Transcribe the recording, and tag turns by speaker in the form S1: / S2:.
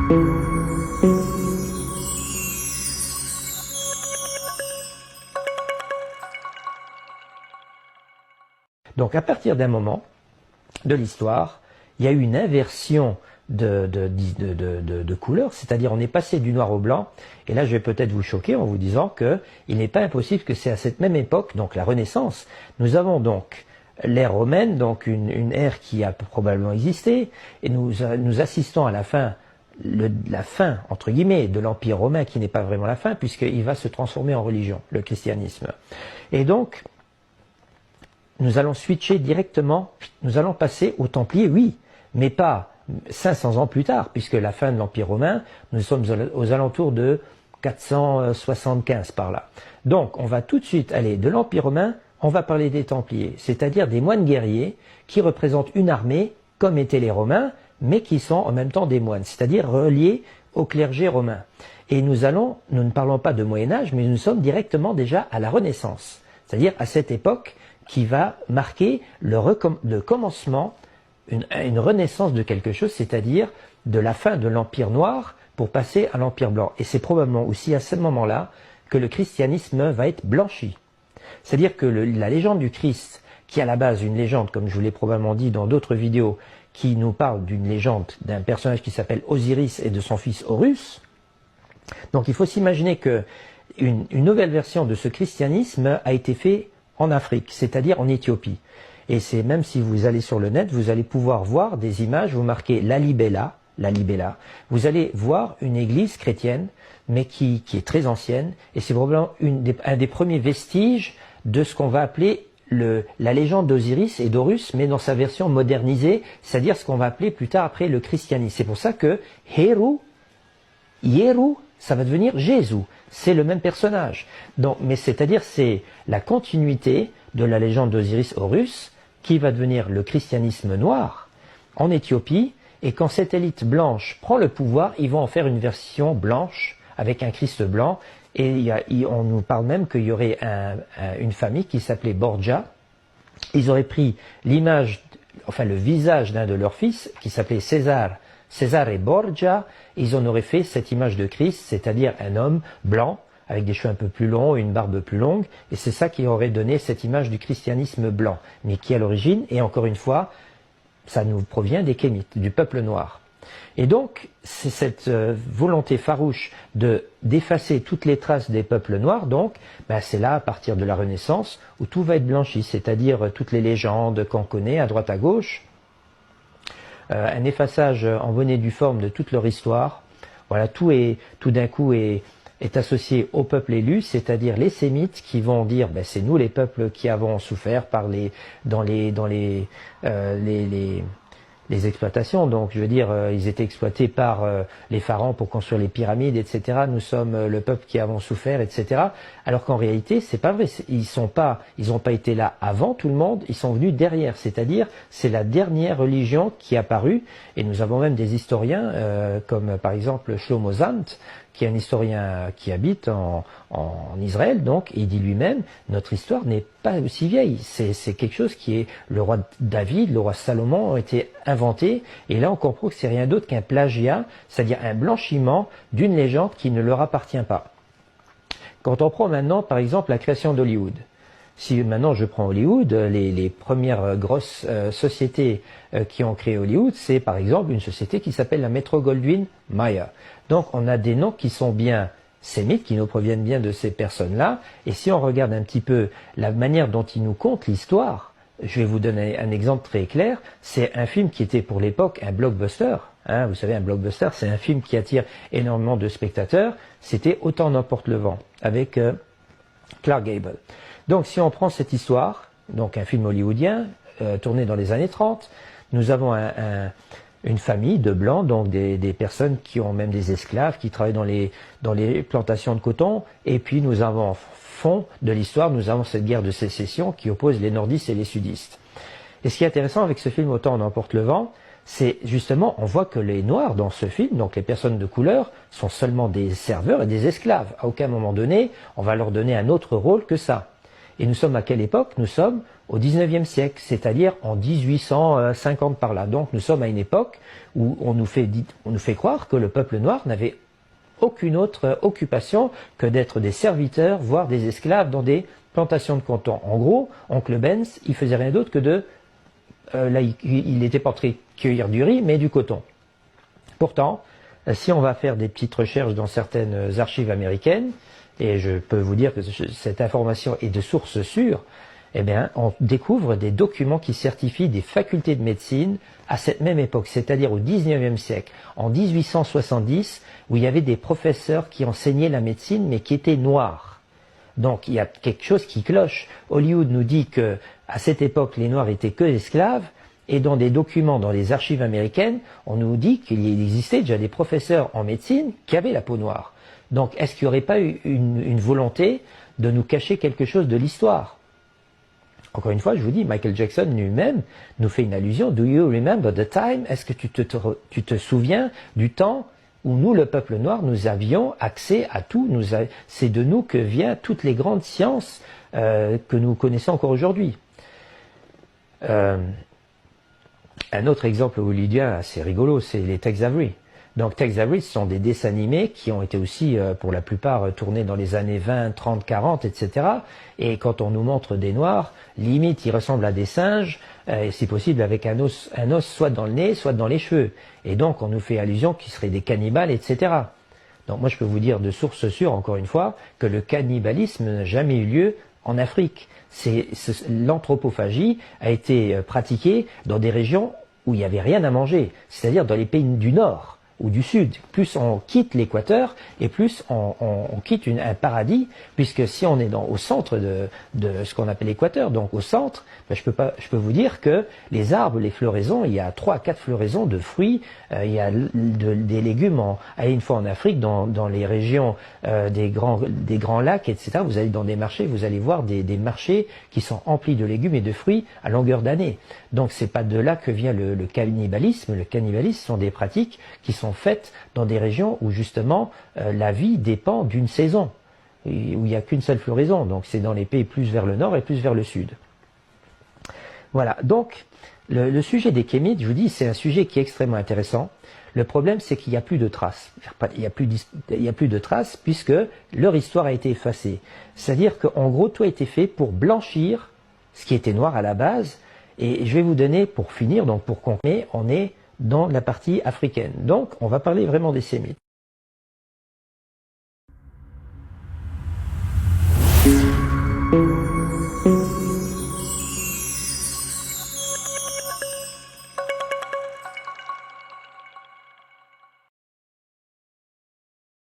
S1: Donc à partir d'un moment de l'histoire, il y a eu une inversion de couleur, c'est-à-dire on est passé du noir au blanc, et là je vais peut-être vous choquer en vous disant qu'il n'est pas impossible que c'est à cette même époque, donc la Renaissance, nous avons donc l'ère romaine, donc une ère qui a probablement existé, et nous assistons à la fin entre guillemets de l'Empire romain, qui n'est pas vraiment la fin, puisqu'il va se transformer en religion, le christianisme. Et donc, nous allons switcher directement, nous allons passer aux Templiers, oui, mais pas 500 ans plus tard, puisque la fin de l'Empire romain, nous sommes aux alentours de 475 par là. Donc, on va tout de suite aller de l'Empire romain, on va parler des Templiers, c'est-à-dire des moines guerriers qui représentent une armée, comme étaient les Romains, mais qui sont en même temps des moines, c'est-à-dire reliés au clergé romain. Et nous ne parlons pas de Moyen-Âge, mais nous sommes directement déjà à la Renaissance, c'est-à-dire à cette époque qui va marquer le commencement, une renaissance de quelque chose, c'est-à-dire de la fin de l'Empire noir pour passer à l'Empire blanc. Et c'est probablement aussi à ce moment-là que le christianisme va être blanchi. C'est-à-dire que la légende du Christ, qui est à la base une légende, comme je vous l'ai probablement dit dans d'autres vidéos, qui nous parle d'une légende d'un personnage qui s'appelle Osiris et de son fils Horus. Donc il faut s'imaginer que une nouvelle version de ce christianisme a été faite en Afrique, c'est-à-dire en Éthiopie. Et c'est même si vous allez sur le net, vous allez pouvoir voir des images, vous marquez Lalibela, vous allez voir une église chrétienne, mais qui est très ancienne, et c'est probablement un des premiers vestiges de ce qu'on va appeler la légende d'Osiris et d'Horus, mais dans sa version modernisée, c'est-à-dire ce qu'on va appeler plus tard après le christianisme. C'est pour ça que Yeru, ça va devenir Jésus. C'est le même personnage. Donc, mais c'est-à-dire c'est la continuité de la légende d'Osiris-Horus qui va devenir le christianisme noir en Éthiopie. Et quand cette élite blanche prend le pouvoir, ils vont en faire une version blanche avec un Christ blanc. Et on nous parle même qu'il y aurait une famille qui s'appelait Borgia. Ils auraient pris le visage d'un de leurs fils qui s'appelait César et Borgia. Ils en auraient fait cette image de Christ, c'est-à-dire un homme blanc avec des cheveux un peu plus longs, une barbe plus longue. Et c'est ça qui aurait donné cette image du christianisme blanc, mais qui à l'origine, et encore une fois, ça nous provient des Kémites, du peuple noir. Et donc, c'est cette volonté farouche d'effacer toutes les traces des peuples noirs, donc, c'est là, à partir de la Renaissance, où tout va être blanchi, c'est-à-dire toutes les légendes qu'on connaît à droite à gauche, un effaçage en bonne et due forme de toute leur histoire. Voilà, tout d'un coup est associé au peuple élu, c'est-à-dire les Sémites qui vont dire c'est nous les peuples qui avons souffert dans les exploitations. Donc je veux dire, ils étaient exploités par les pharaons pour construire les pyramides, etc. Nous sommes le peuple qui avons souffert, etc. Alors qu'en réalité, c'est pas vrai. Ils n'ont pas été là avant tout le monde, ils sont venus derrière. C'est-à-dire, c'est la dernière religion qui est apparue. Et nous avons même des historiens, comme par exemple Shlomo Zant, qui est un historien qui habite en Israël, donc, et il dit lui-même, notre histoire n'est pas aussi vieille. C'est quelque chose qui est, le roi David, le roi Salomon ont été inventés, et là on comprend que c'est rien d'autre qu'un plagiat, c'est-à-dire un blanchiment d'une légende qui ne leur appartient pas. Quand on prend maintenant, par exemple, la création d'Hollywood, si maintenant je prends Hollywood, les premières grosses sociétés qui ont créé Hollywood, c'est par exemple une société qui s'appelle la Metro-Goldwyn-Mayer. Donc on a des noms qui sont bien sémites, qui nous proviennent bien de ces personnes-là. Et si on regarde un petit peu la manière dont ils nous content l'histoire, je vais vous donner un exemple très clair. C'est un film qui était pour l'époque un blockbuster. Vous savez, un blockbuster, c'est un film qui attire énormément de spectateurs. C'était Autant n'emporte le vent, avec Clark Gable. Donc si on prend cette histoire, donc un film hollywoodien, tourné dans les années 30, nous avons une famille de blancs, donc des personnes qui ont même des esclaves, qui travaillent dans les plantations de coton, et puis nous avons en fond de l'histoire, nous avons cette guerre de sécession qui oppose les nordistes et les sudistes. Et ce qui est intéressant avec ce film Autant n'emporte le vent, c'est justement, on voit que les noirs dans ce film, donc les personnes de couleur, sont seulement des serveurs et des esclaves. À aucun moment donné, on va leur donner un autre rôle que ça. Et nous sommes à quelle époque? Nous sommes au 19e siècle, c'est-à-dire en 1850 par là. Donc nous sommes à une époque où on nous fait croire que le peuple noir n'avait aucune autre occupation que d'être des serviteurs, voire des esclaves dans des plantations de coton. En gros, oncle Benz, il faisait rien d'autre que de... là, il n'était pas en train de cueillir du riz, mais du coton. Pourtant, si on va faire des petites recherches dans certaines archives américaines, et je peux vous dire que cette information est de source sûre, eh bien, on découvre des documents qui certifient des facultés de médecine à cette même époque, c'est-à-dire au 19e siècle, en 1870, où il y avait des professeurs qui enseignaient la médecine, mais qui étaient noirs. Donc, il y a quelque chose qui cloche. Hollywood nous dit que à cette époque, les Noirs étaient que esclaves, et dans des documents, dans les archives américaines, on nous dit qu'il existait déjà des professeurs en médecine qui avaient la peau noire. Donc, est-ce qu'il n'y aurait pas eu une volonté de nous cacher quelque chose de l'histoire? Encore une fois, je vous dis, Michael Jackson lui-même nous fait une allusion. Do you remember the time? Est-ce que tu te souviens du temps où nous, le peuple noir, nous avions accès à tout? C'est de nous que viennent toutes les grandes sciences que nous connaissons encore aujourd'hui. Un autre exemple hollywooden assez rigolo, c'est les Tex Avery. Donc Tex Avery, ce sont des dessins animés qui ont été aussi, pour la plupart, tournés dans les années 20, 30, 40, etc. Et quand on nous montre des noirs, limite, ils ressemblent à des singes, et si possible avec un os soit dans le nez, soit dans les cheveux. Et donc on nous fait allusion qu'ils seraient des cannibales, etc. Donc moi je peux vous dire de source sûre, encore une fois, que le cannibalisme n'a jamais eu lieu en Afrique. L'anthropophagie a été pratiquée dans des régions où il n'y avait rien à manger, c'est-à-dire dans les pays du Nord ou du Sud. Plus on quitte l'équateur et plus on quitte un paradis, puisque si on est au centre de ce qu'on appelle l'équateur, donc au centre, ben je peux vous dire que les arbres, les floraisons, il y a 3 à 4 floraisons de fruits, il y a des légumes. Allez une fois en Afrique, dans les régions des grands lacs, etc., vous allez dans des marchés, vous allez voir des marchés qui sont emplis de légumes et de fruits à longueur d'année. Donc c'est pas de là que vient le cannibalisme. Le cannibalisme sont des pratiques qui sont faites dans des régions où justement la vie dépend d'une saison, où il n'y a qu'une seule floraison. Donc c'est dans les pays plus vers le nord et plus vers le sud. Voilà, donc le sujet des Kémites, je vous dis, c'est un sujet qui est extrêmement intéressant. Le problème, c'est qu'il n'y a plus de traces. Il n'y a plus de traces puisque leur histoire a été effacée. C'est-à-dire qu'en gros, tout a été fait pour blanchir ce qui était noir à la base. Et je vais vous donner, pour finir, donc pour conclure, on est dans la partie africaine. Donc, on va parler vraiment des Sémites.